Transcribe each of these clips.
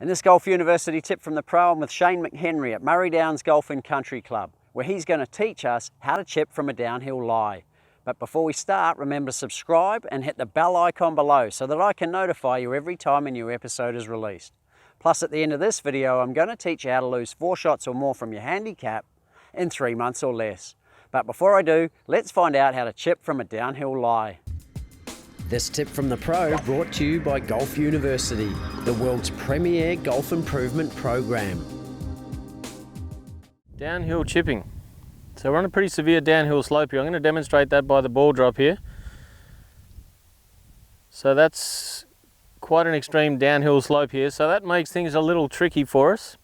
In this Golf University tip from the pro, I'm with Shane McHenry at Murray Downs Golf and Country Club, where he's going to teach us how to chip from a downhill lie. But before we start, remember to subscribe and hit the bell icon below so that I can notify you every time a new episode is released. Plus, at the end of this video, I'm going to teach you how to lose 4 shots or more from your handicap in 3 months or less. But before I do, let's find out how to chip from a downhill lie. This tip from the pro brought to you by Golf University, the world's premier golf improvement program. Downhill chipping. So we're on a pretty severe downhill slope here. I'm going to demonstrate that by the ball drop here. So that's quite an extreme downhill slope here. So that makes things a little tricky for us.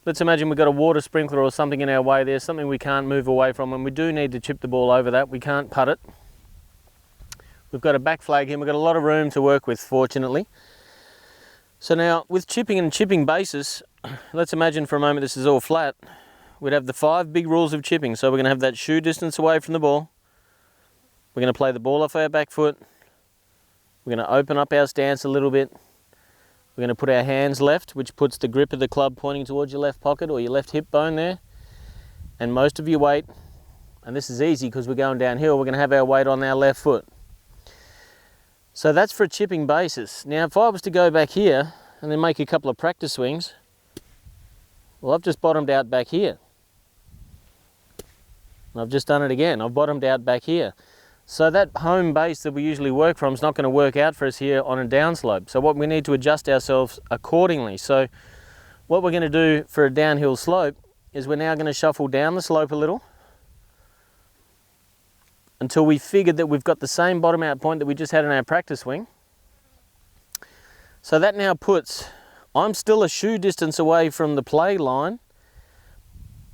Let's imagine we've got a water sprinkler or something in our way there, something we can't move away from, and we do need to chip the ball over that. We can't putt it. We've got a back flag here. We've got a lot of room to work with, fortunately. So now, with chipping and chipping basis, let's imagine for a moment this is all flat. We'd have the 5 big rules of chipping. So we're going to have that shoe distance away from the ball. We're going to play the ball off our back foot. We're going to open up our stance a little bit. We're going to put our hands left, which puts the grip of the club pointing towards your left pocket or your left hip bone there. And most of your weight, and this is easy because we're going downhill, we're going to have our weight on our left foot. So that's for a chipping basis. Now if I was to go back here and then make a couple of practice swings, well, I've just bottomed out back here. And I've just done it again. I've bottomed out back here. So that home base that we usually work from is not going to work out for us here on a downslope. So what we need to adjust ourselves accordingly. So what we're going to do for a downhill slope is we're now going to shuffle down the slope a little until we figured that we've got the same bottom out point that we just had in our practice swing. So that now puts, I'm still a shoe distance away from the play line,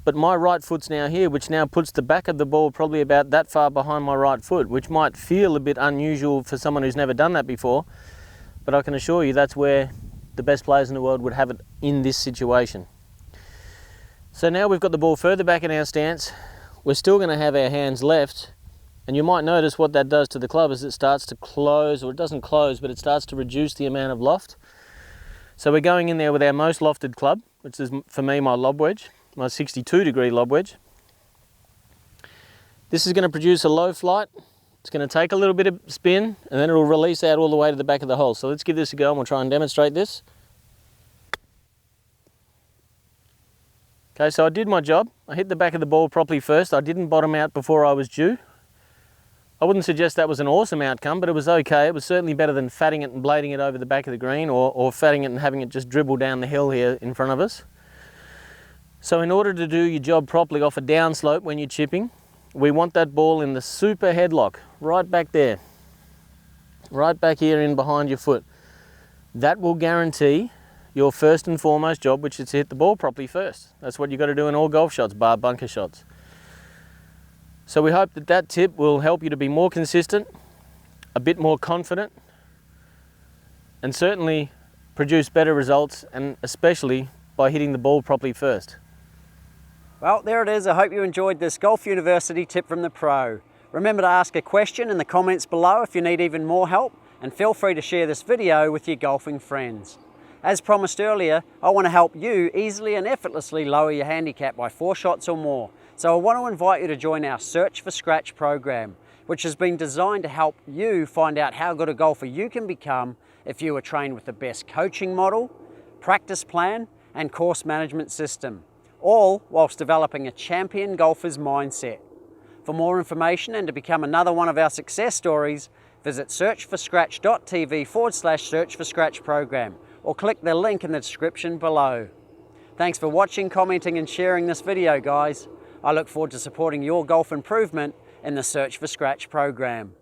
but my right foot's now here, which now puts the back of the ball probably about that far behind my right foot, which might feel a bit unusual for someone who's never done that before, but I can assure you that's where the best players in the world would have it in this situation. So now we've got the ball further back in our stance. We're still going to have our hands left. And you might notice what that does to the club is it starts to close, or it doesn't close, but it starts to reduce the amount of loft. So we're going in there with our most lofted club, which is for me my lob wedge, my 62-degree lob wedge. This is going to produce a low flight. It's going to take a little bit of spin, and then it will release out all the way to the back of the hole. So let's give this a go and we'll try and demonstrate this. Okay, so I did my job. I hit the back of the ball properly first. I didn't bottom out before I was due. I wouldn't suggest that was an awesome outcome, but it was okay. It was certainly better than fatting it and blading it over the back of the green, or fatting it and having it just dribble down the hill here in front of us. So in order to do your job properly off a downslope when you're chipping, we want that ball in the super headlock, right back there. Right back here in behind your foot. That will guarantee your first and foremost job, which is to hit the ball properly first. That's what you've got to do in all golf shots, bar bunker shots. So we hope that that tip will help you to be more consistent, a bit more confident, and certainly produce better results, and especially by hitting the ball properly first. Well, there it is. I hope you enjoyed this Golf University tip from the pro. Remember to ask a question in the comments below if you need even more help, and feel free to share this video with your golfing friends. As promised earlier, I want to help you easily and effortlessly lower your handicap by 4 shots or more. So I want to invite you to join our Search for Scratch program, which has been designed to help you find out how good a golfer you can become if you are trained with the best coaching model, practice plan, and course management system, all whilst developing a champion golfer's mindset. For more information and to become another one of our success stories, visit searchforscratch.tv/Search for Scratch program, or click the link in the description below. Thanks for watching, commenting, and sharing this video, guys. I look forward to supporting your golf improvement in the Search for Scratch program.